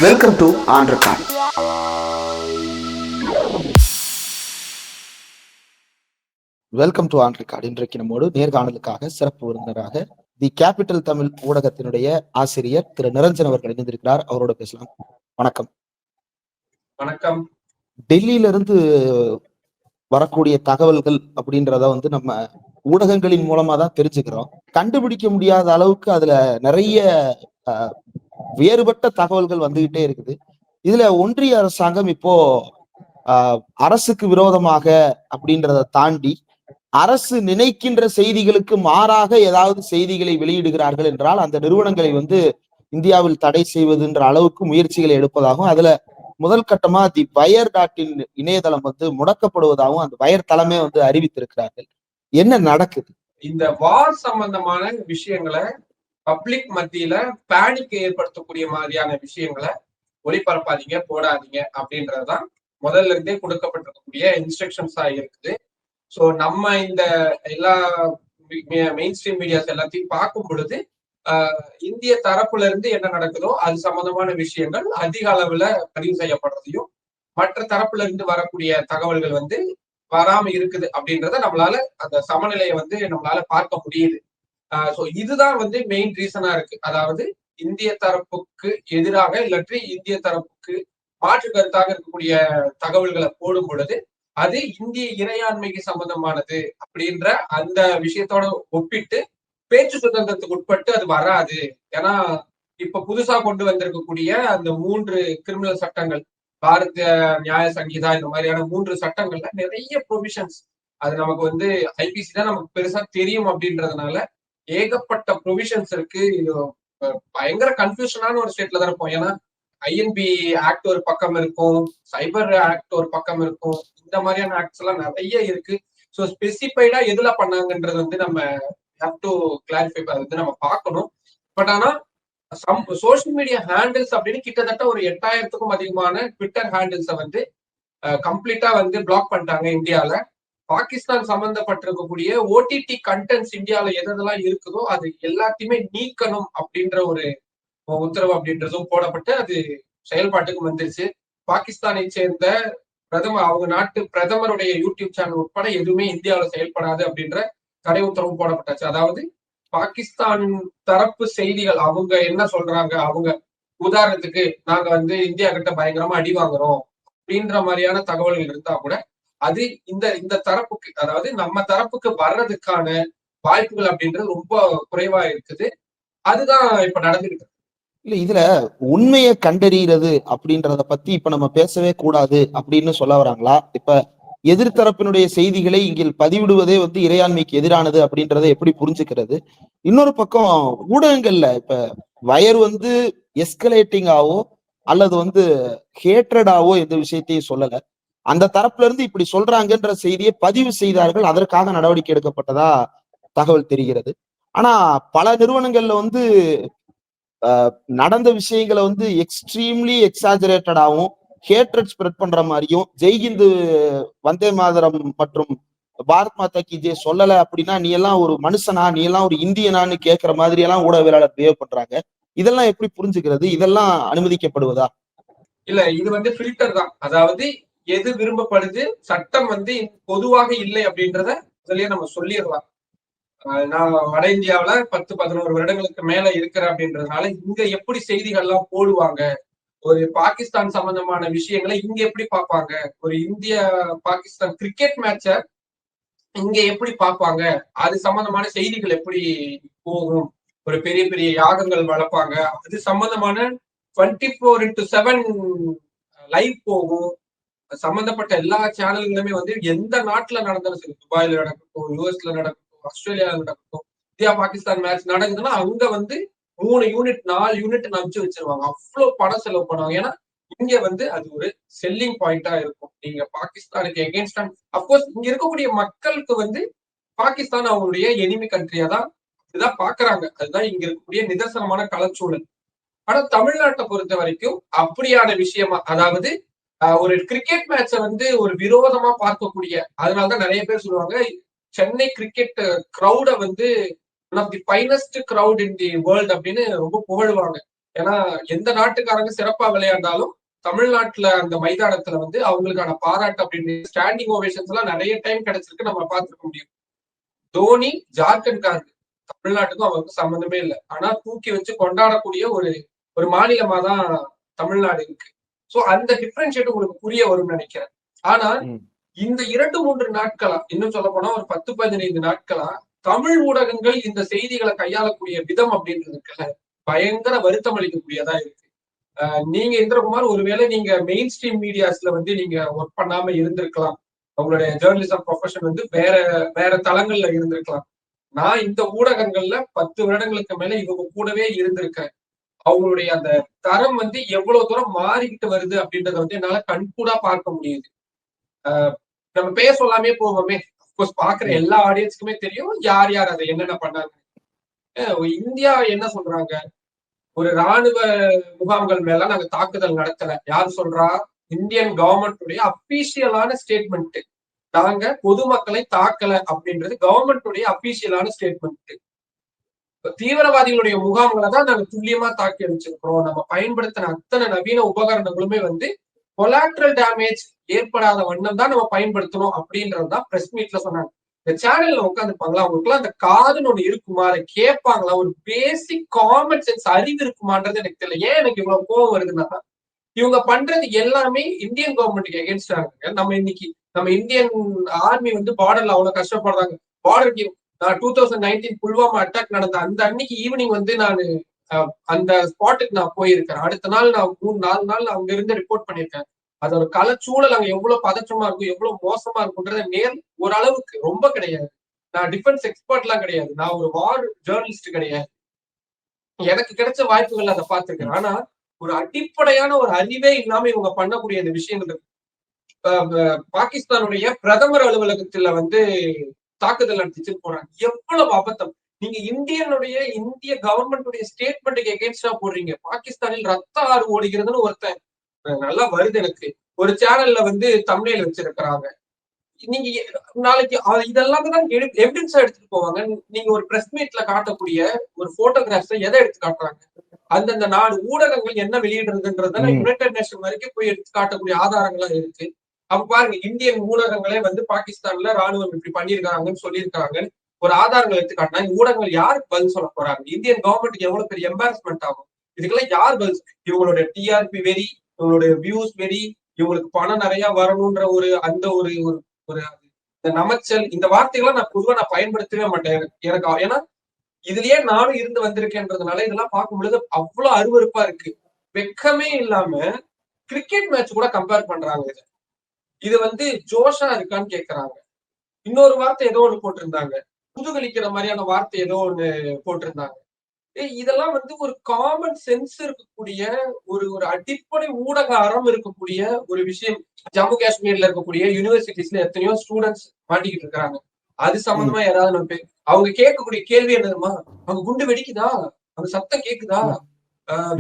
Welcome to on record. Welcome to on record. இன்றைக்கு நம்மோடு நேர்காணலுக்காக சிறப்பு விருந்தினராக தி கேபிட்டல் தமிழ் ஊடகத்தினுடைய ஆசிரியர் திரு நிரஞ்சன் அவர்கள் இணைந்திருக்கிறார். அவரோட பேசலாம். வணக்கம். வணக்கம். டெல்லியிலிருந்து வரக்கூடிய தகவல்கள் அப்படின்றத நம்ம ஊடகங்களின் மூலமா தான் தெரிஞ்சுக்கிறோம். கண்டுபிடிக்க முடியாத அளவுக்கு அதுல நிறைய வேறுபட்ட தகவல்கள் வந்துகிட்டே இருக்குது. இதுல ஒன்றிய அரசாங்கம் இப்போ அரசுக்கு விரோதமாக அப்படின்றத தாண்டி அரசு நினைக்கின்ற செய்திகளுக்கு மாறாக ஏதாவது செய்திகளை வெளியிடுகிறார்கள் என்றால் அந்த நிறுவனங்களை இந்தியாவில் தடை செய்வதுன்ற அளவுக்கு முயற்சிகளை எடுப்பதாகவும், அதுல முதல் கட்டமா தி வயர் டாட்டின் இணையதளம் முடக்கப்படுவதாகவும் அந்த வயர் தளமே அறிவித்திருக்கிறார்கள். என்ன நடக்குது? இந்த வார் சம்பந்தமான விஷயங்களை பப்ளிக் மத்தியில பேனிக் ஏற்படுத்தக்கூடிய மாதிரியான விஷயங்களை ஒளிபரப்பாதீங்க, போடாதீங்க அப்படின்றதுதான் முதல்ல இருந்தே கொடுக்கப்பட்டிருக்கக்கூடிய இன்ஸ்ட்ரக்ஷன்ஸா இருக்குது. ஸோ நம்ம இந்த எல்லா மெயின் ஸ்ட்ரீம் மீடியாஸ் எல்லாத்தையும் பார்க்கும் பொழுது இந்திய தரப்புல இருந்து என்ன நடக்குதோ அது சம்பந்தமான விஷயங்கள் அதிக அளவுல பதிவு செய்யப்படுறதையும், மற்ற தரப்புல இருந்து வரக்கூடிய தகவல்கள் வராம இருக்குது அப்படின்றத நம்மளால அந்த சமநிலையை நம்மளால பார்க்க முடியுது. சோ இதுதான் மெயின் ரீசனா இருக்கு. அதாவது இந்திய தரப்புக்கு எதிராக இல்லாட்டி இந்திய தரப்புக்கு மாற்று கருத்தாக இருக்கக்கூடிய தகவல்களை போடும் பொழுது அது இந்திய இறையாண்மைக்கு சம்பந்தமானது அப்படின்ற அந்த விஷயத்தோட ஒப்பிட்டு பேச்சு சுதந்திரத்துக்கு உட்பட்டு அது வராது. ஏன்னா இப்ப புதுசா கொண்டு வந்திருக்கக்கூடிய அந்த 3 கிரிமினல் சட்டங்கள், பாரதிய நியாய சங்கீதா, இந்த மாதிரியான 3 சட்டங்கள்ல நிறைய ப்ரொவிஷன்ஸ், அது நமக்கு ஐபிசி தான் நமக்கு பெருசா தெரியும் அப்படின்றதுனால ஏகப்பட்ட ப்ரொவிஷன்ஸ் இருக்கு. இது பயங்கர கன்ஃபியூஷனான ஒரு ஸ்டேட்ல தான் இருப்போம். ஏன்னா ஐஎன்பி ஆக்ட் ஒரு பக்கம் இருக்கும், சைபர் ஆக்ட் ஒரு பக்கம் இருக்கும், இந்த மாதிரியான ஆக்ட்ஸ் எல்லாம் நிறைய இருக்கு. ஸோ ஸ்பெசிஃபைடா எதுல பண்ணாங்கன்றது நம்ம ஹேவ் டு கிளாரிஃபை, நம்ம பார்க்கணும். பட் ஆனா சோசியல் மீடியா ஹேண்டில்ஸ் அப்படின்னு கிட்டத்தட்ட ஒரு 8000க்கும் அதிகமான ட்விட்டர் ஹேண்டில்ஸை கம்ப்ளீட்டா பிளாக் பண்ணிட்டாங்க இந்தியால. பாகிஸ்தான் சம்பந்தப்பட்டிருக்கக்கூடிய ஓடிடி கண்டென்ட்ஸ் இந்தியாவில எதெல்லாம் இருக்குதோ அது எல்லாத்தையுமே நீக்கணும் அப்படின்ற ஒரு உத்தரவு அப்படின்றதும் போடப்பட்டு அது செயல்பாட்டுக்கு வந்துருச்சு. பாகிஸ்தானை சேர்ந்த அவங்க நாட்டு பிரதமருடைய யூடியூப் சேனல் உட்பட எதுவுமே இந்தியாவில செயல்படாது அப்படின்ற தடை உத்தரவு போடப்பட்டாச்சு. அதாவது பாகிஸ்தான் தரப்பு செய்திகள் அவங்க என்ன சொல்றாங்க, அவங்க உதாரணத்துக்கு நாங்க இந்தியா கிட்ட பயங்கரமா அடி வாங்குறோம் அப்படின்ற மாதிரியான தகவல்கள் இருந்தா கூட அது இந்த தரப்புக்கு, அதாவது நம்ம தரப்புக்கு வர்றதுக்கான வாய்ப்புகள் அப்படின்றது ரொம்ப குறைவா இருக்குது. அதுதான் இப்ப நடந்துகிட்டு. இல்ல, இதுல உண்மையை கண்டறிகிறது அப்படின்றத பத்தி இப்ப நம்ம பேசவே கூடாது அப்படின்னு சொல்ல வராங்களா? இப்ப எதிர்த்தரப்பினுடைய செய்திகளை இங்கே பதிவிடுவதே இறையாண்மைக்கு எதிரானது அப்படின்றத எப்படி புரிஞ்சுக்கிறது? இன்னொரு பக்கம் ஊடகங்கள்ல இப்ப வயர் எஸ்கலேட்டிங்காவோ அல்லது ஹேட்ரடாவோ எந்த விஷயத்தையும் சொல்லல. அந்த தரப்புல இருந்து இப்படி சொல்றாங்கன்ற செய்தியை பதிவு செய்தார்கள், அதற்காக நடவடிக்கை எடுக்கப்பட்டதா தகவல் தெரிகிறது. ஆனா பல நிறுவனங்கள்ல நடந்த விஷயங்களை எக்ஸ்ட்ரீம்லி எக்ஸாஜரேட்டடாகவும் ஹேட்ரட் ஸ்ப்ரெட் பண்ற மாதிரியும், ஜெய்ஹிந்து, வந்தே மாதரம் மற்றும் பாரத் மாதா கி ஜெய் சொல்லல அப்படின்னா நீ எல்லாம் ஒரு மனுஷனா, நீ எல்லாம் ஒரு இந்தியனான்னு கேட்கிற மாதிரி எல்லாம் ஊடகவியலாளர் பிஹேவ் பண்றாங்க. இதெல்லாம் எப்படி புரிஞ்சுக்கிறது? இதெல்லாம் அனுமதிக்கப்படுவதா? இல்ல, இது ஃபில்டர் தான். அதாவது எது விரும்பப்படுது, சட்டம் பொதுவாக இல்லை அப்படின்றத அதுலயே நம்ம சொல்லிடலாம். நான் வட இந்தியாவில 10-11 வருடங்களுக்கு மேல இருக்கிறேன் அப்படின்றதுனால இங்க எப்படி செய்திகள்லாம் போடுவாங்க, ஒரு பாகிஸ்தான் சம்பந்தமான விஷயங்களை இங்க எப்படி பார்ப்பாங்க, ஒரு இந்திய பாகிஸ்தான் கிரிக்கெட் மேட்ச இங்க எப்படி பார்ப்பாங்க, அது சம்பந்தமான செய்திகள் எப்படி போகும், ஒரு பெரிய பெரிய யாகங்கள் வளர்ப்பாங்க, அது சம்பந்தமான 24x7 லைவ் போகும். சம்பந்தப்பட்ட எல்லா சேனல்களுமே எந்த நாட்டுல நடந்தாலும் சரி, துபாயில நடக்கட்டும், யூஎஸ்ல நடக்கட்டும், ஆஸ்திரேலியால நடக்கட்டும், இந்தியா பாகிஸ்தான் மேட்ச் நடக்குதுன்னா அங்க 3 யூனிட் 4 யூனிட் நம்பிச்சு வச்சிருவாங்க. அவ்வளவு பணம் செலவு பண்ணுவாங்க. ஏன்னா இங்க அது ஒரு செல்லிங் பாயிண்டா இருக்கும். நீங்க பாகிஸ்தானுக்கு எகென்ஸ்டா, அப்கோர்ஸ் இங்க இருக்கக்கூடிய மக்களுக்கு பாகிஸ்தான் அவங்களுடைய எனிமி கண்ட்ரியா தான் இதுதான் பாக்குறாங்க. அதுதான் இங்க இருக்கக்கூடிய நிதர்சனமான களச்சூழல். ஆனா தமிழ்நாட்டை பொறுத்த வரைக்கும் அப்படியான விஷயமா, அதாவது ஒரு கிரிக்கெட் மேட்ச ஒரு விரோதமா பார்க்கக்கூடிய, அதனாலதான் நிறைய பேர் சொல்லுவாங்க Chennai cricket crowd one of the finest crowd in the world அப்படின்னு ரொம்ப புகழுவாங்க. ஏன்னா எந்த நாட்டுக்காரங்க சிறப்பா விளையாண்டாலும் தமிழ்நாட்டுல அந்த மைதானத்துல வந்து அவங்களுக்கான பாராட்டு அப்படின்னு ஸ்டாண்டிங் ஓவேஷன்ஸ் எல்லாம் நிறைய டைம் கிடைச்சிருக்கு, நம்ம பார்த்துருக்க முடியும். தோனி ஜார்க்கண்ட்காரங்க, தமிழ்நாட்டுக்கும் அவருக்கும் சம்மந்தமே இல்லை. ஆனா தூக்கி வச்சு கொண்டாடக்கூடிய ஒரு ஒரு மாநிலமா தான் தமிழ்நாடு இருக்கு. சோ அந்த டிஃபரன்ஷியேட் உங்களுக்கு புரிய வரும்னு நினைக்கிறேன். ஆனா இந்த 2-3 நாட்களா, இன்னும் சொல்ல போனா ஒரு 10-15 நாட்களா தமிழ் ஊடகங்கள் இந்த செய்திகளை கையாளக்கூடிய விதம் அப்படின்றது இருக்குல்ல, பயங்கர வருத்தம் அளிக்கக்கூடியதா இருக்கு. நீங்க இந்திரகுமார், ஒருவேளை நீங்க மெயின் ஸ்ட்ரீம் மீடியாஸ்ல வந்து நீங்க ஒர்க் பண்ணாம இருந்திருக்கலாம். உங்களுடைய ஜேர்னலிசம் ப்ரொஃபஷன் வந்து வேற வேற தளங்கள்ல இருந்திருக்கலாம். நான் இந்த ஊடகங்கள்ல 10 வருடங்களுக்கு மேல இவங்க கூடவே இருந்திருக்கேன். அவங்களுடைய அந்த தரம் வந்து எவ்வளவு தூரம் மாறிக்கிட்டு வருது அப்படின்றத வந்து என்னால கண்கூடா பார்க்க முடியுது. நம்ம பேர் சொல்லாமே போவோமே, அப்கோர்ஸ் பாக்குற எல்லா ஆடியன்ஸ்க்குமே தெரியும் யார் யார் அதை என்னென்ன பண்ணாங்க. இந்தியா என்ன சொல்றாங்க, ஒரு ராணுவ முகாம்கள் மேல நாங்க தாக்குதல் நடத்தல. யார் சொல்றா? இந்தியன் கவர்மெண்ட் அபிஷியலான ஸ்டேட்மெண்ட். நாங்க பொதுமக்களை தாக்கல அப்படின்றது கவர்மெண்ட் அபிஷியலான ஸ்டேட்மெண்ட். தீவிரவாதிகளுடைய முகாம்களை தான் நாங்க துல்லியமா தாக்கி அடிச்சிருக்கிறோம். நம்ம பயன்படுத்தின அத்தனை நவீன உபகரணங்களுமே வந்து கொலாட்ரல் டேமேஜ் ஏற்படாத வண்ணம் தான் நம்ம பயன்படுத்தணும் அப்படின்றதுதான் பிரஸ் மீட்ல சொன்னாங்க. இந்த சேனல்ல உட்காந்துருப்பாங்களா, அவங்களுக்குலாம் அந்த காதுன்னு ஒண்ணு இருக்குமா, அதை கேட்பாங்களா, ஒரு பேசிக் காமன் சென்ஸ் அறிவு இருக்குமான்றது எனக்கு தெரியல. ஏன் எனக்கு இவ்வளவு கோவம் வருதுன்னா, இவங்க பண்றது எல்லாமே இந்தியன் கவர்மெண்ட்டுக்கு எகென்ஸ்டா இருக்கு. நம்ம இந்தியன் ஆர்மி வந்து பார்டர்ல அவ்வளவு கஷ்டப்படுறாங்க. பார்டருக்கு நான் 2019 புல்வாமா அட்டாக் நடந்த அந்த அன்னைக்கு ஈவினிங் வந்து நான் அந்த ஸ்பாட்டுக்கு நான் போயிருக்கேன். அடுத்த நாள் நான் 3-4 நாள் அங்க இருந்து ரிப்போர்ட் பண்ணியிருக்கேன். அதோட களச்சூழல் அங்க எவ்வளவு பதற்றமா இருக்கும், எவ்வளவு மோசமா இருக்கும்ன்றத ஓரளவுக்கு, ரொம்ப கிடையாது. நான் டிஃபென்ஸ் எக்ஸ்பர்ட் எல்லாம் கிடையாது. நான் ஒரு வார் ஜேர்னலிஸ்ட் கிடையாது. எனக்கு கிடைச்ச வாய்ப்புகள் அதை பார்த்திருக்கேன். ஆனா ஒரு அடிப்படையான ஒரு அறிவே இல்லாம இவங்க பண்ணக்கூடிய இந்த விஷயங்கள் இருக்கு. பாகிஸ்தானுடைய பிரதமர் அலுவலகத்துல வந்து தாக்குதல் நடத்திச்சுன்னு போறாங்க. எவ்வளவு அபத்தம்! நீங்க இந்திய கவர்மெண்ட் ஸ்டேட்மெண்ட்டுக்கு எகென்ஸ்டா போடுறீங்க. பாகிஸ்தானில் ரத்த ஆறு ஓடுகிறதுன்னு ஒருத்தன் நல்லா வருது எனக்கு. ஒரு சேனல்ல வந்து தம்ப்நெயில் வச்சிருக்கிறாங்க. நீங்க நாளைக்கு இதெல்லாம் தான் எவிடன்ஸா எடுத்துட்டு போவாங்க. நீங்க ஒரு பிரஸ் மீட்ல காட்டக்கூடிய ஒரு போட்டோகிராஃப்ஸை எதை எடுத்து காட்டுறாங்க? அந்தந்த நாடு ஊடகங்கள் என்ன வெளியிடுறதுன்றத யுனைடெட் நேஷன் வரைக்கும் போய் எடுத்து காட்டக்கூடிய ஆதாரங்களா இருக்கு. அப்ப பாருங்க, இந்தியன் ஊடகங்களே வந்து பாகிஸ்தான்ல ராணுவம் இப்படி பண்ணியிருக்காங்கன்னு சொல்லியிருக்காங்க. ஒரு ஆதாரங்கள் எடுத்து காட்டினா ஊடகங்கள் யாருக்கு பதில் சொல்ல போறாங்க? இந்தியன் கவர்மெண்ட்டுக்கு எவ்வளவு பெரிய எம்பாரஸ்மெண்ட் ஆகும். இதுக்கெல்லாம் யார் பதில்? இவங்களுடைய டிஆர்பி வெறி, இவங்களுடைய வியூஸ் வெறி, இவங்களுக்கு பணம் நிறைய வரணும்ன்ற அந்த ஒரு ஒரு இந்த நமைச்சல், இந்த வார்த்தைகளை நான் பொதுவா நான் பயன்படுத்தவே மாட்டேன். எனக்கு ஏன்னா இதுலயே நானும் இருந்து வந்திருக்கேன்றதுனால இதெல்லாம் பார்க்கும் பொழுது அவ்வளவு அருவருப்பா இருக்கு. வெக்கமே இல்லாம கிரிக்கெட் மேட்ச் கூட கம்பேர் பண்றாங்க. இது வந்து ஜோஷா இருக்கான்னு கேக்குறாங்க. இன்னொரு வார்த்தை ஏதோ ஒண்ணு போட்டிருந்தாங்க, குதூகலிக்கிற மாதிரியான வார்த்தை ஏதோ ஒண்ணு போட்டிருந்தாங்க. இதெல்லாம் வந்து ஒரு காமன் சென்ஸ் இருக்கக்கூடிய ஒரு ஒரு அடிப்படை ஊடக அறம் இருக்கக்கூடிய ஒரு விஷயம். ஜம்மு காஷ்மீர்ல இருக்கக்கூடிய யூனிவர்சிட்டிஸ்ல எத்தனையோ ஸ்டூடெண்ட்ஸ் மாட்டிக்கிட்டு இருக்காங்க. அது சம்பந்தமா யாராவது நம்ம அவங்க கேட்கக்கூடிய கேள்வி என்னதுமா, அங்க குண்டு வெடிக்குதா, அங்க சத்தம் கேக்குதா,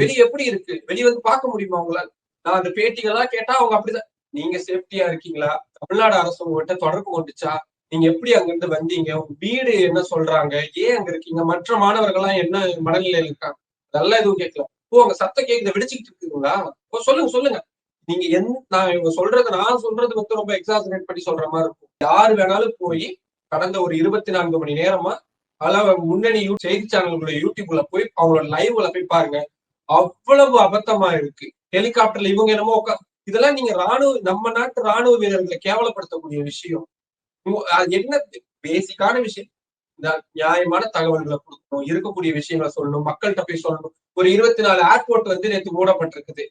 வெளியே எப்படி இருக்கு, வெளியே வந்து பார்க்க முடியுமா அவங்களால? நான் அந்த பேட்டிகள்லாம் கேட்டா அவங்க அப்படிதான், நீங்க சேஃப்டியா இருக்கீங்களா, தமிழ்நாடு அரசு உங்ககிட்ட தொடர்பு கொண்டுச்சா, நீங்க எப்படி அங்க இருந்து வந்தீங்க, உங்க வீடு என்ன சொல்றாங்க, ஏன் அங்க இருக்கீங்க, மற்ற மாணவர்கள்லாம் என்ன மனநிலையில இருக்காங்க, அதெல்லாம் எதுவும் கேட்கல. ஓ அங்க சத்தம் கேக்குது, வெடிச்சுக்கிட்டு இருக்குங்களா, ஓ சொல்லுங்க சொல்லுங்க. நீங்க நான் இவங்க நான் சொல்றது வந்து ரொம்ப எக்ஸாசரேட் பண்ணி சொல்ற மாதிரி இருக்கும். யாரு வேணாலும் போய் கடந்த ஒரு 24 மணி நேரமா முன்னணி செய்தி சேனல்களுடைய யூடியூப்ல போய் அவங்களோட லைவ்ல போய் பாருங்க. அவ்வளவு அபத்தமா இருக்கு. ஹெலிகாப்டர்ல இவங்க என்னமோ இதெல்லாம் நீங்க நம்ம நாட்டு ராணுவ வீரர்களை கேவலப்படுத்தக்கூடிய விஷயம். அது என்ன பேசிக்கான விஷயம்? நியாயமான தகவல்களை கொடுக்கணும், இருக்கக்கூடிய விஷயங்களை சொல்லணும், மக்கள்கிட்ட போய் சொல்லணும். ஒரு 24 ஏர்போர்ட் வந்து நேற்று மூடப்பட்டிருக்குது.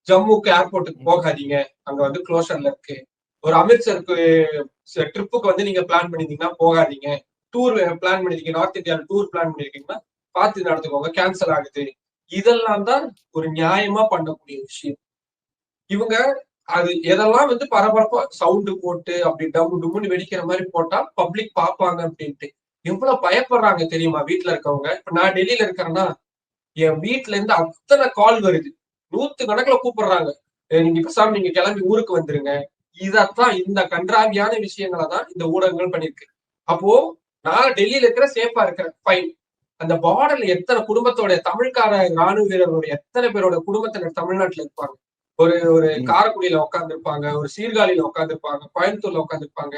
ஜம்முக்கு ஏர்போர்ட்டுக்கு போகாதீங்க, அங்க வந்து க்ளோஷர்ல இருக்கு. ஒரு அமிர்த்சருக்கு ட்ரிப்புக்கு வந்து நீங்க பிளான் பண்ணிருந்தீங்கன்னா போகாதீங்க. டூர் பிளான் பண்ணிருக்கீங்க, நார்த் இந்தியாவில் டூர் பிளான் பண்ணிருக்கீங்கன்னா பார்த்து நடத்துக்கோங்க, கேன்சல் ஆகுது. இதெல்லாம் தான் ஒரு நியாயமா பண்ணக்கூடிய விஷயம். இவங்க அது எதெல்லாம் வந்து பரபரப்பா சவுண்டு போட்டு அப்படி டம்மு டும்முன்னு வெடிக்கிற மாதிரி போட்டா பப்ளிக் பார்ப்பாங்க அப்படின்ட்டு எவ்வளவு பயப்படுறாங்க தெரியுமா வீட்டுல இருக்கவங்க? இப்ப நான் டெல்லியில இருக்கிறேன்னா என் வீட்டுல இருந்து அத்தனை கால் வருது, 100 கணக்குல கூப்பிடுறாங்க. நீங்க பேசாம நீங்க கிளம்பி ஊருக்கு வந்துருங்க. இதத்தான் இந்த கன்றாவியான விஷயங்களை தான் இந்த ஊடகங்கள் பண்ணிருக்கு. அப்போ நான் டெல்லியில இருக்கிற சேஃபா இருக்கிறேன், ஃபைன். அந்த பார்டர்ல எத்தனை குடும்பத்தோட தமிழ்கார ராணுவ வீரர்களுடைய எத்தனை பேரோட குடும்பத்தினர் தமிழ்நாட்டுல இருப்பாங்க. ஒரு ஒரு காரைக்குடியில உட்கார்ந்து இருப்பாங்க, ஒரு சீர்காழியில உட்கார்ந்து இருப்பாங்க, கோயம்புத்தூர்ல உட்கார்ந்து இருப்பாங்க,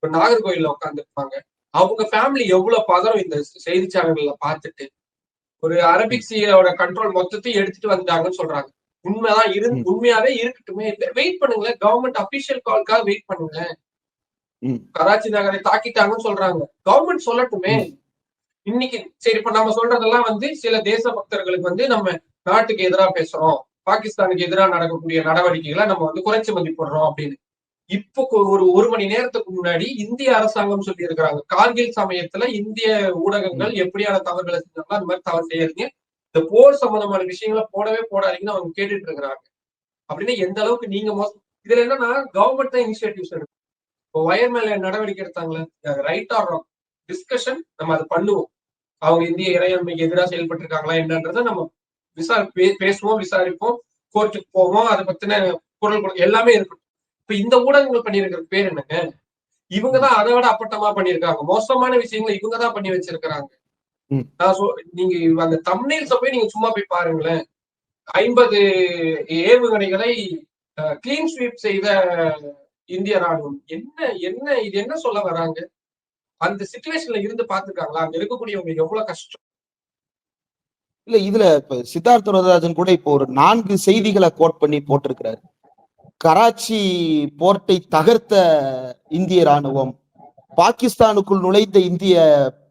ஒரு நாகர்கோயில்ல உட்கார்ந்து இருப்பாங்க. அவங்க ஃபேமிலி எவ்வளவு பதறம் இந்த செய்தி சேனல்கள்ல பார்த்துட்டு ஒரு அரபிக் சீயோட கண்ட்ரோல் மொத்தத்தையும் எடுத்துட்டு வந்தாங்கன்னு சொல்றாங்க. உண்மைதான் உண்மையாவே இருக்கட்டுமே. வெயிட் பண்ணுங்களேன், கவர்மெண்ட் அபிஷியல் கால்க்காக வெயிட் பண்ணுங்களேன். கராச்சி நகரை தாக்கிட்டாங்கன்னு சொல்றாங்க, கவர்மெண்ட் சொல்லட்டுமே. இன்னைக்கு சரி, இப்ப நம்ம சொல்றதெல்லாம் வந்து சில தேச பக்தர்களுக்கு வந்து நம்ம நாட்டுக்கு எதிராக பேசுறோம், பாகிஸ்தானுக்கு எதிராக நடக்கக்கூடிய நடவடிக்கைகளை நம்ம வந்து குறைச்சு மதிப்பிடுறோம் அப்படின்னு. இப்போ ஒரு மணி நேரத்துக்கு முன்னாடி இந்திய அரசாங்கம் சொல்லி இருக்கிறாங்க, கார்கில் சமயத்துல இந்திய ஊடகங்கள் எப்படியான தவறுகளை செஞ்சாங்களோ அந்த மாதிரி தவறு செய்யாதீங்க, இந்த போர் சம்பந்தமான விஷயங்களை போடவே போடாதீங்கன்னு அவங்க கேட்டுட்டு இருக்கிறாங்க. அப்படின்னா எந்த அளவுக்கு நீங்க இதுல என்னன்னா கவர்மெண்ட் தான் இனிஷியேட்டிவ்ஸ் எடுக்கும். இப்போ வயர் மேல நடவடிக்கை எடுத்தாங்களே, ரைட் ஆர் ராங் டிஸ்கஷன் நம்ம அதை பண்ணுவோம். அவங்க இந்திய இறையாண்மைக்கு எதிராக செயல்பட்டு இருக்காங்களா என்னன்றத நம்ம பேசுவோம், விசாரிப்போம், கோர்ட்டுக்கு போவோம், அதை பத்தின குரல் எல்லாமே இருக்கட்டும். இப்ப இந்த ஊடகங்கள் பண்ணிருக்கிற பேர் என்னங்க? இவங்கதான் அதை விட அப்பட்டமா பண்ணிருக்காங்க. மோசமான விஷயங்களை இவங்கதான் பண்ணி வச்சிருக்கிறாங்க. நீங்க அந்த தம்ப்நெயில்ஸ போய் நீங்க சும்மா போய் பாருங்களேன். 50 ஏவுகணைகளை கிளீன் ஸ்வீப் செய்த இந்திய ராணுவம். என்ன என்ன இது என்ன சொல்ல வராங்க? அந்த சிச்சுவேஷன்ல இருந்து பாத்துருக்காங்களா? அங்க இருக்கக்கூடியவங்க எவ்வளவு கஷ்டம். இல்ல, இதுல இப்ப சித்தார்த்த வரதராஜன் கூட இப்போ ஒரு 4 செய்திகளை கோட் பண்ணி போட்டிருக்கிறாரு. கராச்சி போர்ட்டை தகர்த்த இந்திய ராணுவம், பாகிஸ்தானுக்குள் நுழைந்த இந்திய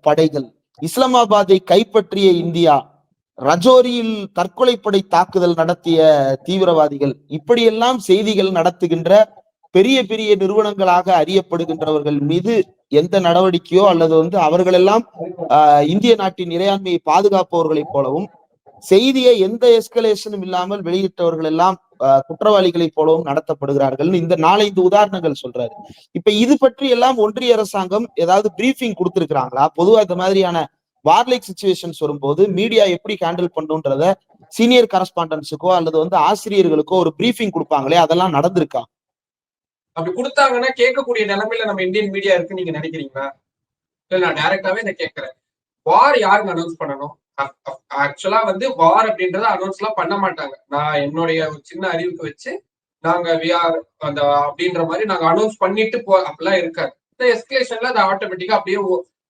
படைகள், இஸ்லாமாபாத்தை கைப்பற்றிய இந்தியா, ரஜோரியில் தற்கொலைப்படை தாக்குதல் நடத்திய தீவிரவாதிகள், இப்படியெல்லாம் செய்திகள் நடத்துகின்ற பெரிய பெரிய நிறுவனங்களாக அறியப்படுகின்றவர்கள் மீது எந்த நடவடிக்கையோ அல்லது வந்து அவர்களெல்லாம் இந்திய நாட்டின் இறையாண்மையை பாதுகாப்பவர்களைப் போலவும், செய்தியை எந்த எஸ்கலேஷனும் இல்லாமல் வெளியிட்டவர்கள் எல்லாம் குற்றவாளிகளைப் போலவும் நடத்தப்படுகிறார்கள். இந்த 4-5 உதாரணங்கள் சொல்றாரு. இப்ப இது பற்றி எல்லாம் ஒன்றிய அரசாங்கம் ஏதாவது பிரீஃபிங் கொடுத்திருக்கிறாங்களா? பொதுவா இந்த மாதிரியான வார்லைக் சிச்சுவேஷன்ஸ் வரும்போது மீடியா எப்படி ஹேண்டில் பண்ணுன்றத சீனியர் கரஸ்பாண்டன்ஸுக்கோ அல்லது வந்து ஆசிரியர்களுக்கோ ஒரு பிரீஃபிங் கொடுப்பாங்களே, அதெல்லாம் நடந்திருக்கா? அப்படி கொடுத்தாங்கன்னா கேட்கக்கூடிய நிலைமையில நம்ம இந்தியன் மீடியா இருக்கு நீங்க நினைக்கிறீங்களா? இல்ல, நான் டைரக்டாவே இதை கேட்கிறேன். வார் யாருங்க அனௌன்ஸ் பண்ணணும்? ஆக்சுவலா வந்து வார் அப்படின்றத அனௌன்ஸ் எல்லாம் பண்ண மாட்டாங்க. நான் என்னுடைய ஒரு சின்ன அறிவுக்கு வச்சு நாங்க அந்த அப்படின்ற மாதிரி நாங்க அனௌன்ஸ் பண்ணிட்டு அப்படிலாம் இருக்காது. இந்த எஸ்கலேஷன்ல அது ஆட்டோமேட்டிக்கா அப்படியே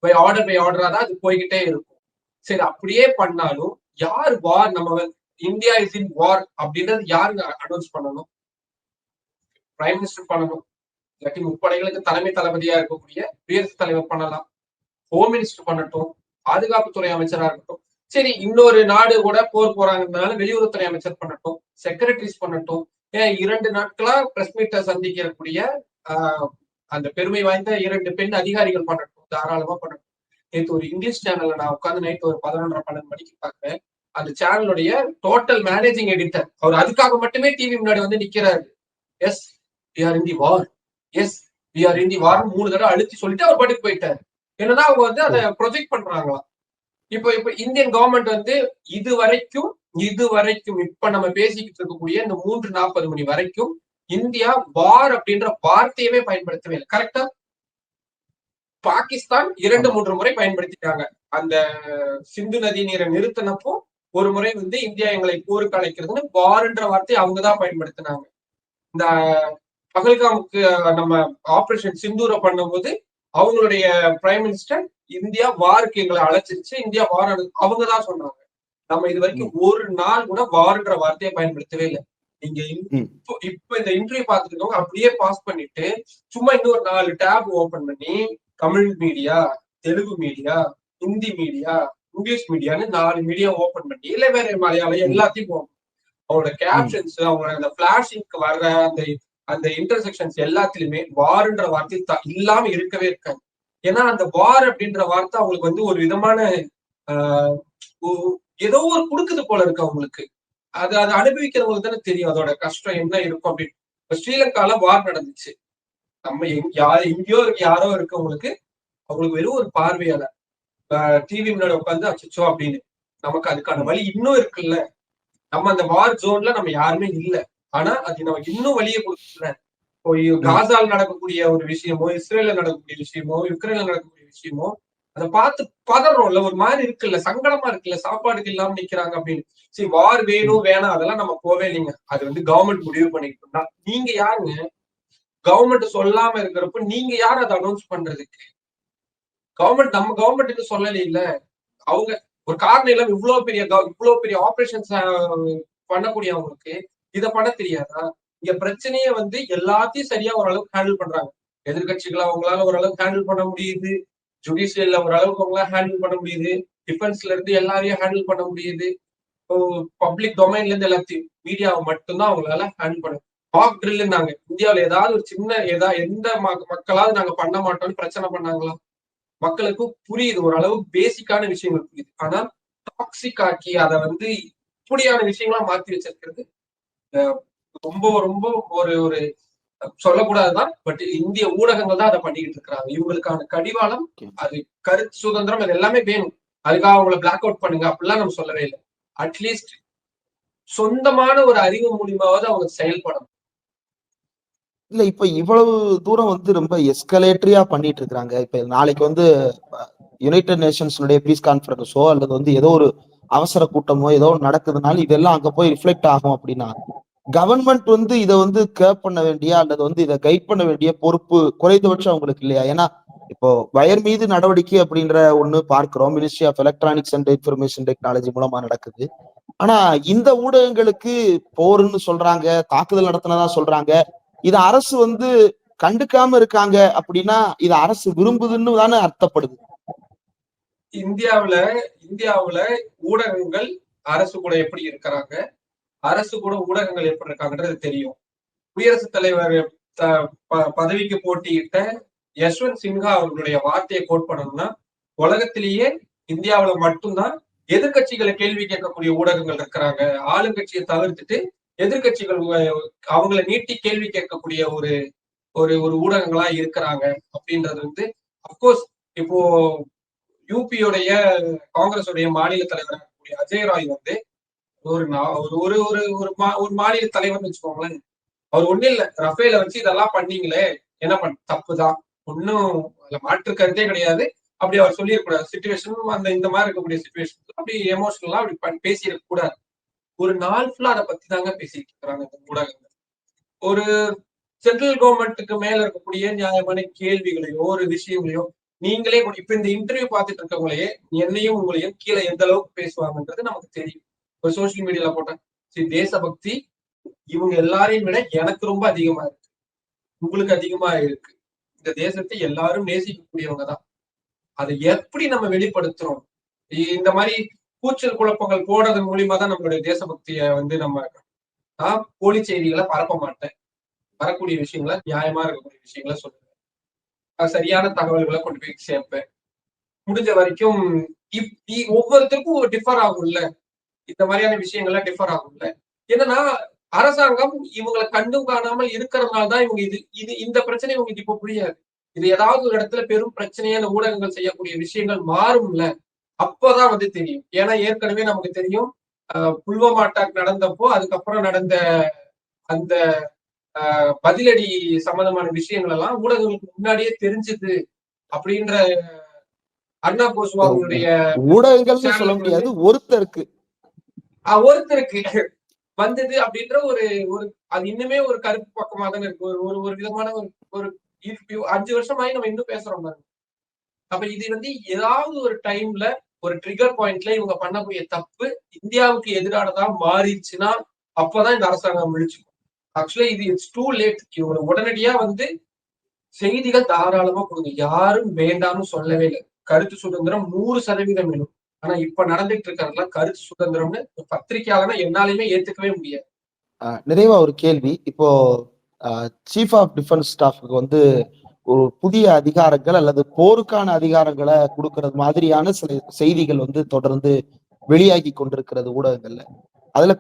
பை ஆர்டரா தான் அது போய்கிட்டே இருக்கும். சரி, அப்படியே பண்ணாலும் யார் வார், நம்ம இந்தியா இஸ் இன் வார் அப்படின்றது யாருங்க அனௌன்ஸ் பண்ணணும்? பிரைம் மினிஸ்டர் பண்ணணும், இல்லாட்டி முப்படைகளுக்கு தலைமை தளபதியா இருக்கக்கூடிய குடியரசுத் தலைவர் பண்ணலாம், ஹோம் மினிஸ்டர் பண்ணட்டும், பாதுகாப்புத்துறை அமைச்சரா இருக்கட்டும். சரி, இன்னொரு நாடு கூட போர் போறாங்கனால வெளியுறவுத்துறை அமைச்சர் பண்ணட்டும், செக்ரட்டரிஸ் பண்ணட்டும். ஏன் 2 நாட்களா பிரஸ் மீட்டை சந்திக்கக்கூடிய அந்த பெருமை வாய்ந்த 2 பெண் அதிகாரிகள் பண்ணட்டும், தாராளமா பண்ணட்டும். நேற்று ஒரு இங்கிலீஷ் சேனல்ல நான் உட்காந்து நைட்டு ஒரு 11:30-12 மணிக்கு பார்க்கிறேன். அந்த சேனலுடைய டோட்டல் மேனேஜிங் எடிட்டர் அவர் அதுக்காக மட்டுமே டிவி முன்னாடி வந்து நிக்கிறாரு. Yes we are in the war, yes we are in the war 3 தடவை அழுத்தி சொல்லிட்டு அவர் பாட்டுக்கு போயிட்டாரு. என்னன்னா அவங்க வந்து அதை ப்ரொஜெக்ட் பண்றாங்களாம். இப்ப இந்தியன் கவர்மெண்ட் வந்து இது வரைக்கும் இப்ப நம்ம பேசிக்கிட்டு இருக்கக்கூடிய இந்த 3:40 மணி வரைக்கும் இந்தியா வார் அப்படின்ற வார்த்தையவே பயன்படுத்தவே இல்லை. கரெக்டா? பாகிஸ்தான் 2-3 முறை பயன்படுத்திட்டாங்க. அந்த சிந்து நதி நீரை நிறுத்தினப்போ ஒரு முறை வந்து இந்தியா எங்களை போருக்கு அழைக்கிறதுன்னு வார்ன்ற வார்த்தையை அவங்கதான் பயன்படுத்தினாங்க. இந்த பகல்காமுக்கு நம்ம ஆபரேஷன் சிந்தூரை பண்ணும்போது அவங்களுடைய பிரைம் மினிஸ்டர் இந்தியா வாருக்கு எங்களை அழைச்சிருச்சு, இந்தியா வார் அவங்கதான் சொன்னாங்க. நம்ம இது வரைக்கும் ஒரு நாள் கூட வார்ன்ற வார்த்தையை பயன்படுத்தவே இல்லை. நீங்க இப்ப இந்த இன்டர்வியூ பார்த்துருக்கவங்க அப்படியே பாஸ் பண்ணிட்டு சும்மா இன்னொரு 4 டேப் ஓபன் பண்ணி Tamil media, Telugu media, Hindi media, English மீடியான்னு 4 மீடியா ஓபன் பண்ணி இல்ல வேற மலையாளம் எல்லாத்தையும் போகணும். அவங்களோட கேப்ஷன்ஸ், அவங்களோட அந்த பிளாஷிங்க்கு வர்ற அந்த இன்டர்செக்ஷன்ஸ் எல்லாத்துலயுமே வார்ன்ற வார்த்தை இல்லாம இருக்கவே இருக்காது. ஏன்னா அந்த வார் அப்படின்ற வார்த்தை அவங்களுக்கு வந்து ஒரு விதமான ஏதோ ஒரு கொடுக்குது போல இருக்கு அவங்களுக்கு. அது அனுபவிக்கிறவங்களுக்கு தானே தெரியும் அதோட கஷ்டம் என்ன இருக்கும் அப்படின்னு. இப்ப ஸ்ரீலங்கால வார் நடந்துச்சு. நம்ம எங்கேயோ யாரோ இருக்கவங்களுக்கு அவங்களுக்கு வெறும் ஒரு பார்வையால டிவி முன்னாடி உட்காந்து அச்சோ அப்படின்னு. நமக்கு அதுக்கான வழி இன்னும் இருக்குல்ல. நம்ம அந்த வார் ஜோன்ல நம்ம யாருமே இல்லை. ஆனா அது நமக்கு இன்னும் வழியை கொடுக்கல. காசால நடக்கக்கூடிய ஒரு விஷயமோ, இஸ்ரேல நடக்கக்கூடிய விஷயமோ, யுக்ரைன்ல நடக்கக்கூடிய விஷயமோ அதை பார்த்து பதறோம்ல, ஒரு மாதிரி இருக்குல்ல, சங்கடமா இருக்குல்ல, சாப்பாடுக்கு இல்லாம நிக்கிறாங்க அப்படின்னு. சரி, வார் வேணும் வேணாம் அதெல்லாம் நம்ம போவே இல்லைங்க. அது வந்து கவர்மெண்ட் முடிவு பண்ணிட்டு இருந்தா, நீங்க யாருங்க கவர்மெண்ட் சொல்லாம இருக்கிறப்ப நீங்க யார் அதை அனௌன்ஸ் பண்றதுக்கு? கவர்மெண்ட் நம்ம கவர்மெண்ட்டுக்கு சொல்லல இல்ல. அவங்க ஒரு காரணம் இல்லாம இவ்வளவு பெரிய ஆபரேஷன்ஸ் பண்ணக்கூடியவங்களுக்கு இத பண்ண தெரியாதா? இங்க பிரச்சனையே வந்து எல்லாத்தையும் சரியா ஓரளவுக்கு ஹேண்டில் பண்றாங்க. எதிர்கட்சிகளை அவங்களால ஓரளவுக்கு ஹேண்டில் பண்ண முடியுது. ஜுடிஷியல்ல ஓரளவுக்கு அவங்களால ஹேண்டில் பண்ண முடியுது. டிஃபென்ஸ்ல இருந்து எல்லாரையும் ஹேண்டில் பண்ண முடியுது. பப்ளிக் டொமைன்ல இருந்து எல்லாத்தையும் மீடியாவை மட்டும்தான் அவங்களால ஹேண்டில் பண்ண. மாக் ட்ரில்லுன்னாங்க. இந்தியாவில ஏதாவது ஒரு சின்ன எந்த மக்களாவது நாங்க பண்ண மாட்டோம்னு பிரச்சனை பண்ணாங்களா? மக்களுக்கு புரியுது, ஓரளவு பேசிக்கான விஷயங்கள் புரியுது. ஆனா டாக்ஸிக் ஆக்கி அதை வந்து இப்படியான விஷயங்களா மாத்தி வச்சிருக்கிறது ரொம்ப ரொம்ப ஒரு ஒரு சொல்லக்கூடாதுதான். பட் இந்திய ஊடகங்கள் தான் அதை பண்ணிக்கிட்டு இருக்கிறாங்க. இவங்களுக்கான கடிவாளம், அது கருத்து சுதந்திரம், அது எல்லாமே வேணும். அதுக்காக அவங்களை பிளாக் அவுட் பண்ணுங்க அப்படிலாம் நம்ம சொல்லவே இல்லை. அட்லீஸ்ட் சொந்தமான ஒரு அறிவு மூலியமாவது அவங்க செயல்படணும். இல்ல இப்ப இவ்வளவு தூரம் வந்து ரொம்ப எஸ்கலேட்டரியா பண்ணிட்டு இருக்காங்க. இப்ப நாளைக்கு வந்து யுனைடெட் நேஷன்ஸ்னுடைய பீஸ் கான்ஃபரன்ஸோ அல்லது வந்து ஏதோ ஒரு அவசர கூட்டமோ ஏதோ நடக்குதுனால இதெல்லாம் அங்க போய் ரிஃப்ளெக்ட் ஆகும் அப்படின்னா கவர்மெண்ட் வந்து இதை வந்து கேர் பண்ண வேண்டிய அல்லது வந்து இதை கைட் பண்ண வேண்டிய பொறுப்பு குறைந்தபட்சம் அவங்களுக்கு இல்லையா? ஏன்னா இப்போ வயர் மீது நடவடிக்கை அப்படின்ற ஒண்ணு பார்க்கிறோம், ministry of electronics and information technology மூலமா நடக்குது. ஆனா இந்த ஊடகங்களுக்கு போர்ன்னு சொல்றாங்க, தாக்குதல் நடத்தினதா சொல்றாங்க. இத அரசு வந்து கண்டுக்காம இருக்காங்க அப்படின்னா இது அரசு விரும்புதுன்னு தானே அர்த்தப்படுது. இந்தியாவுல இந்தியாவுல ஊடகங்கள் அரசு கூட எப்படி இருக்கிறாங்க, அரசு கூட ஊடகங்கள் எப்படி இருக்காங்கன்றது தெரியும். குடியரசுத் தலைவர் பதவிக்கு போட்டியிட்ட யஷ்வந்த் சின்ஹா அவர்களுடைய வார்த்தையை கோட் பண்ணணும்னா, உலகத்திலேயே இந்தியாவில மட்டும்தான் எதிர்கட்சிகளை கேள்வி கேட்கக்கூடிய ஊடகங்கள் இருக்கிறாங்க. ஆளுங்கட்சியை தவிர்த்துட்டு எதிர்கட்சிகள் அவங்களை நீட்டி கேள்வி கேட்கக்கூடிய ஒரு ஒரு ஒரு ஊடகங்களா இருக்கிறாங்க அப்படின்றது வந்து அப்கோர்ஸ். இப்போ யூபியோடைய காங்கிரஸுடைய மாநில தலைவர் அஜய் ராய் வந்து ஒரு ஒரு ஒரு ஒரு மாநில தலைவர்னு வச்சுக்கோங்களேன். அவர் ஒண்ணு இல்ல, ரஃபேல வச்சு இதெல்லாம் பண்ணீங்களே, என்ன பண்ண தப்புதான், ஒன்னும் அதுல மாற்று கருத்தே கிடையாது. அப்படி அவர் சொல்லியிருக்கூடாது. சிச்சுவேஷன் அந்த இந்த மாதிரி இருக்கக்கூடிய சிச்சுவேஷன் அப்படி எமோஷனலா அப்படி பேசியிருக்க கூடாது. ஒரு நாள் ஃபுல்லா அதை பத்தி தாங்க பேசிட்டு இருக்கிறாங்க இந்த ஊடகங்கள். ஒரு சென்ட்ரல் கவர்மெண்ட்டுக்கு மேல இருக்கக்கூடிய நியாயமான கேள்விகளையோ ஒரு விஷயங்களையோ நீங்களே இப்ப இந்த இன்டர்வியூ பார்த்துட்டு இருக்கவங்களையே என்னையும் உங்களையும் கீழே எந்த அளவுக்கு பேசுவாங்கன்றது நமக்கு தெரியும். ஒரு சோசியல் மீடியால போட்டேன், சரி தேசபக்தி இவங்க எல்லாரையும் விட எனக்கு ரொம்ப அதிகமா இருக்கு, உங்களுக்கு அதிகமா இருக்கு. இந்த தேசத்தை எல்லாரும் நேசிக்கக்கூடியவங்க தான். அதை எப்படி நம்ம வெளிப்படுத்துறோம்? இந்த மாதிரி கூச்சல் குழப்பங்கள் போடுறது மூலியமா தான் நம்மளுடைய தேசபக்தியை வந்து நம்ம போலி செய்திகளை பரப்ப மாட்டேன். வரக்கூடிய விஷயங்களை நியாயமா இருக்கக்கூடிய விஷயங்களை சொல்லுவேன். சரியான தகவல்களை கொண்டு போய் சேர்ப்பேன். முடிஞ்ச வரைக்கும் ஒவ்வொருத்தருக்கும் ஒரு டிஃபர் ஆகும்ல, இந்த மாதிரியான விஷயங்கள்லாம் டிஃபர் ஆகும்ல. என்னன்னா அரசாங்கம் இவங்களை கண்டும் காணாமல் இருக்கிறதுனால தான் இவங்க இந்த பிரச்சனை இவங்களுக்கு இப்ப புரியாது. இது ஏதாவது ஒரு இடத்துல பெரும் பிரச்சனையா இந்த ஊடகங்கள் செய்யக்கூடிய விஷயங்கள் மாறும்ல, அப்பதான் வந்து தெரியும். ஏன்னா ஏற்கனவே நமக்கு தெரியும், புல்வாமா அட்டாக் நடந்தப்போ அதுக்கப்புறம் நடந்த அந்த பதிலடி சம்பந்தமான விஷயங்கள் எல்லாம் ஊடகங்களுக்கு முன்னாடியே தெரிஞ்சது அப்படின்ற அண்ணா கோஸ்வா அவங்களுடைய ஊடகங்கள்னு சொல்ல முடியாது, ஒருத்தருக்கு வந்தது அப்படின்ற ஒரு ஒரு அது இன்னுமே ஒரு கருப்பு பக்கமா தானே இருக்கு. ஒரு ஒரு விதமான ஒரு 5 வருஷமாயி நம்ம இன்னும் பேசுறோம் பாருங்க. அப்ப இது வந்து ஏதாவது ஒரு டைம்ல ஒரு ட்ரிகர் பாயிண்ட்ல இவங்க பண்ணக்கூடிய தப்பு இந்தியாவுக்கு எதிரானதா மாறிடுச்சுன்னா அப்பதான் இந்த அரசாங்கம் முழிச்சுக்கும். ஆக்சுவலா இது இட்ஸ் டூ லேட். இவங்க உடனடியா வந்து செய்திகள் தாராளமா கொடுங்க, யாரும் வேண்டாம்னு சொல்லவே இல்லை. கருத்து சுதந்திரம் 100% வேணும். ஆனா இப்ப நடந்துட்டு இருக்கிறதுல கருத்து சுதந்திரம்னு பத்திரிகையாளனா என்னாலையுமே ஏத்துக்கவே முடியாது. நிறைவா ஒரு கேள்வி. இப்போ சீஃப் ஆஃப் டிஃபென்ஸ் ஸ்டாஃப்க்கு வந்து ஒரு புதிய அதிகாரங்கள் அல்லது போருக்கான அதிகாரங்களை கொடுக்கறது மாதிரியான சில செய்திகள் வந்து தொடர்ந்து வெளியாகி கொண்டிருக்கிறது ஊடகங்கள்ல. அதுல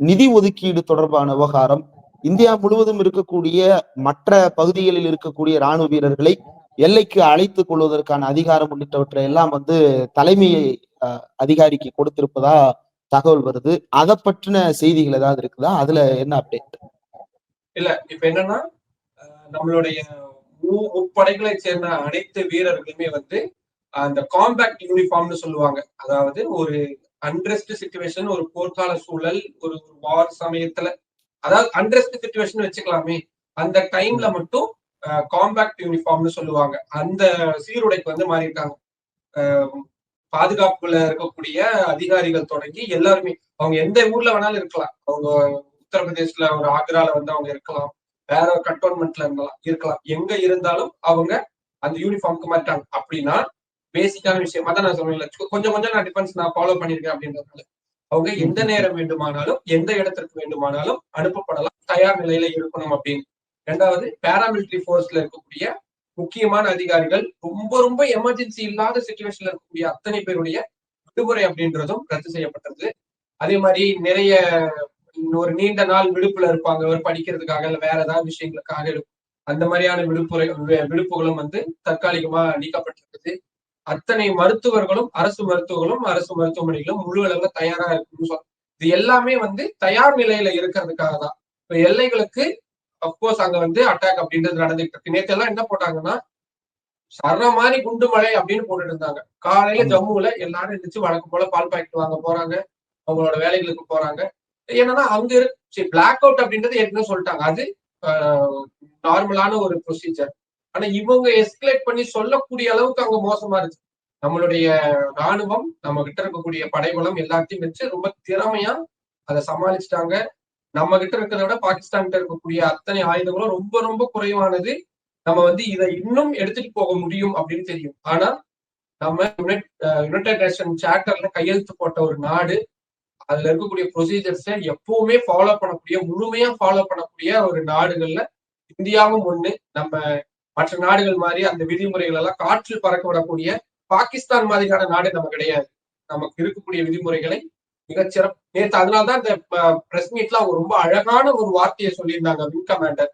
நிதி ஒதுக்கீடு தொடர்பான விவகாரம், இந்தியா முழுவதும் இருக்கக்கூடிய மற்ற பகுதிகளில் இருக்கக்கூடிய ராணுவ வீரர்களை எல்லைக்கு அழைத்துக் கொள்வதற்கான அதிகாரம் உள்ளிட்டவற்றை எல்லாம் வந்து தலைமை அதிகாரிக்கு கொடுத்திருப்பதா தகவல் வருது. அதை பற்றின செய்திகள் ஏதாவது இருக்குதா? அதுல என்ன அப்டேட்? இல்ல இப்ப என்னன்னா, நம்மளுடைய முப்படைகளை சேர்ந்த அனைத்து வீரர்களுமே வந்து அந்த காம்பேக்ட் யூனிஃபார்ம்னு சொல்லுவாங்க. அதாவது ஒரு அன்ரெஸ்ட் சிச்சுவேஷன், ஒரு போர்க்கால சூழல், ஒரு வார் சமயத்துல, அதாவது அன்ரெஸ்ட் சிச்சுவேஷன் வச்சுக்கலாமே, அந்த டைம்ல மட்டும் காம்பேக்ட் யூனிஃபார்ம்னு சொல்லுவாங்க. அந்த சீருடைக்கு வந்து மாறி இருக்காங்க. பாதுகாப்புல இருக்கக்கூடிய அதிகாரிகள் தொடங்கி எல்லாருமே, அவங்க எந்த ஊர்ல வேணாலும் இருக்கலாம். அவங்க உத்தரப்பிரதேஷ்ல ஒரு ஆக்ரால வந்து அவங்க இருக்கலாம், வேற ஒரு கண்டோன்மெண்ட்ல இருக்கலாம். எங்க இருந்தாலும் அவங்க அந்த யூனிஃபார்முக்கு மாட்டாங்க. அப்படின்னா பேசிக்கான விஷயம் அதான் நான் சொன்னேன்ல, கொஞ்சம் கொஞ்சம் நான் டிஃபென்ஸ் நான் ஃபாலோ பண்ணிருக்கேன் அப்படின்றதுனால அவங்க எந்த நேரம் வேண்டுமானாலும் எந்த இடத்திற்கு வேண்டுமானாலும் அனுப்பப்படலாம், தயார் நிலையில இருக்கணும் அப்படின்னு. ரெண்டாவது, பாராமிலிட்டரி போர்ஸ்ல இருக்கக்கூடிய முக்கியமான அதிகாரிகள், ரொம்ப ரொம்ப எமர்ஜென்சி இல்லாத சிச்சுவேஷன்ல இருக்கக்கூடிய அத்தனை பேருடைய விடுமுறை அப்படின்றதும் ரத்து செய்யப்பட்டது. அதே மாதிரி நிறைய ஒரு நீண்ட நாள் விடுப்புல இருப்பாங்க, ஒரு படிக்கிறதுக்காக இல்ல வேற ஏதாவது விஷயங்களுக்காக, அந்த மாதிரியான விடுப்புகளும் வந்து தற்காலிகமா நீக்கப்பட்டிருக்குது. அத்தனை மருத்துவர்களும் அரசு மருத்துவமனைகளும் முழு அளவுல தயாரா இருக்குன்னு சொல்ல, இது எல்லாமே வந்து தயார் நிலையில இருக்கிறதுக்காக தான். இப்ப எல்லைகளுக்கு அப்கோர்ஸ் அங்க வந்து அட்டாக் அப்படின்றது நடந்துட்டு இருக்கு. நேத்து எல்லாம் என்ன போட்டாங்கன்னா, சர்ற மாதிரி குண்டு மழை அப்படின்னு போட்டுட்டு இருந்தாங்க. காலையில ஜம்முல எல்லாரும் இருந்துச்சு வழக்கம் போல பால் பாக்கெட் வாங்க போறாங்க, அவங்களோட வேலைகளுக்கு போறாங்க. என்னன்னா அங்க இருக்கு பிளாக் அவுட் அப்படின்றது ஏற்கனவே சொல்லிட்டாங்க. அது நார்மலான ஒரு ப்ரொசீஜர். ஆனா இவங்க எஸ்கலேட் பண்ணி சொல்லக்கூடிய அளவுக்கு அங்க மோசமா இருக்கு. நம்மளுடைய ராணுவம், நம்ம கிட்ட இருக்கக்கூடிய படைபலம் எல்லாத்தையும் வச்சு ரொம்ப திறமையா அதை சமாளிச்சுட்டாங்க. நம்ம கிட்ட இருக்கிறத விட பாகிஸ்தான் கிட்ட இருக்கக்கூடிய அத்தனை ஆயுதங்களும் ரொம்ப ரொம்ப குறைவானது. நம்ம வந்து இதை இன்னும் எடுத்துட்டு போக முடியும் அப்படின்னு தெரியும். ஆனா நம்ம யுனைடெட் நேஷன் சார்ட்டர்ல கையெழுத்து போட்ட ஒரு நாடு, அதுல இருக்கக்கூடிய ப்ரொசீஜர்ஸை எப்பவுமே ஃபாலோ பண்ணக்கூடிய, முழுமையா ஃபாலோ பண்ணக்கூடிய ஒரு நாடுகள்ல இந்தியாவும் ஒண்ணு. நம்ம மற்ற நாடுகள் மாதிரி அந்த விதிமுறைகள் எல்லாம் காற்றில் பறக்க விடக்கூடிய பாகிஸ்தான் மாதிரியான நாடு நம்ம கிடையாது. நமக்கு இருக்கக்கூடிய விதிமுறைகளை மிகச்சிறப்பு. நேற்று அதனால்தான் இந்த பிரஸ் மீட்ல அவங்க ரொம்ப அழகான ஒரு வார்த்தையை சொல்லியிருந்தாங்க விங் கமாண்டர்.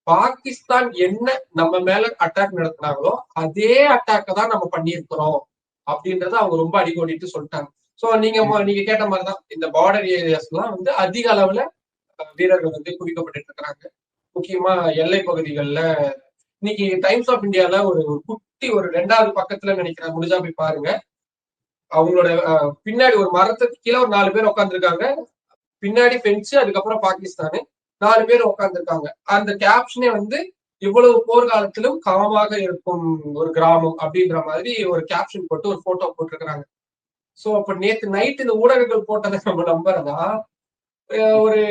பாகிஸ்தான் என்ன நம்ம மேல அட்டாக் நடத்தினாங்களோ அதே அட்டாக்க தான் நம்ம பண்ணியிருக்கிறோம் அப்படின்றத அவங்க ரொம்ப அடிக்கோடிட்டு சொல்லிட்டாங்க. சோ நீங்க கேட்ட மாதிரிதான் இந்த பார்டர் ஏரியாஸ் எல்லாம் வந்து அதிக அளவுல வீரர்கள் வந்து குவிக்கப்பட்டு இருக்கிறாங்க. முக்கியமா எல்லை பகுதிகளில் இன்னைக்கு டைம்ஸ் ஆஃப் இந்தியால ஒரு குட்டி ஒரு 2வது பக்கத்துல நினைக்கிறேன், முடிஞ்சா போய் பாருங்க. அவங்களோட பின்னாடி ஒரு மரத்துக்கு கீழே ஒரு 4 பேர் உட்காந்துருக்காங்க, பின்னாடி பெஞ்சு, அதுக்கப்புறம் பாகிஸ்தானு 4 பேர் உட்காந்துருக்காங்க. அந்த கேப்ஷனே வந்து இவ்வளவு போர்க்காலத்திலும் காமாக இருக்கும் ஒரு கிராமம் அப்படின்ற மாதிரி ஒரு கேப்ஷன் போட்டு ஒரு போட்டோ போட்டிருக்கிறாங்க. சோ அப்ப நேத்து நைட் இந்த ஊடகங்கள் போட்டதை நம்ம நம்புறதா, ஒரு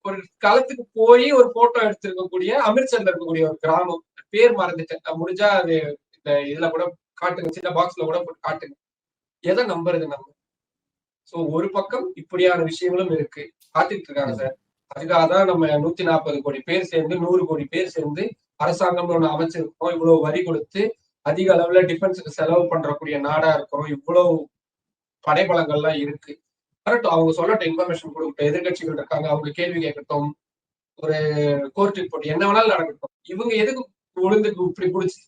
ஒரு களத்துக்கு போய் ஒரு போட்டோ எடுத்திருக்கக்கூடிய அமிர்த்சர்ல இருக்கக்கூடிய ஒரு கிராமம், பேர் மறந்துட்டேன், முடிஞ்சா அது இந்த இதுல கூட காட்டுங்க, சின்ன பாக்ஸ்ல கூட போட்டு காட்டுங்க. எதை நம்புறது நம்ம? சோ ஒரு பக்கம் இப்படியான விஷயங்களும் இருக்கு, காத்துட்டு இருக்காங்க சார். அதுக்காக தான் நம்ம 140 கோடி பேர் சேர்ந்து 100 கோடி பேர் சேர்ந்து அரசாங்கம் ஒண்ணு அமைச்சிருக்கோம். இவ்வளவு வரி கொடுத்து அதிக அளவுல டிஃபென்ஸுக்கு செலவு பண்றக்கூடிய நாடா இருக்கிறோம். இவ்வளவு படைபலங்கள்லாம் இருக்கு. கரெக்ட், அவங்க சொல்லட்டும், இன்ஃபர்மேஷன் கொடுக்கட்டும், எதிர்கட்சிகள் இருக்காங்க, அவங்க கேள்வி கேட்கட்டும், ஒரு கோர்ட்டுக்கு போட்டு என்ன வேணாலும் நடக்கட்டும். இவங்க எதுக்கு உளுந்துக்கு இப்படி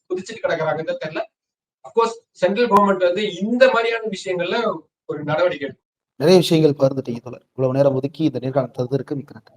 குதிச்சுட்டு கிடக்குறாங்கன்னு தெரியல. அப்கோர்ஸ் சென்ட்ரல் கவர்மெண்ட் வந்து இந்த மாதிரியான விஷயங்கள்ல ஒரு நடவடிக்கை எடுக்கும். நிறைய விஷயங்கள் பகிர்ந்துட்டீங்க தோழர். இவ்வளவு நேரம் ஒதுக்கி இந்த நேர்காணல் தந்ததற்கு மிக்க நன்றி.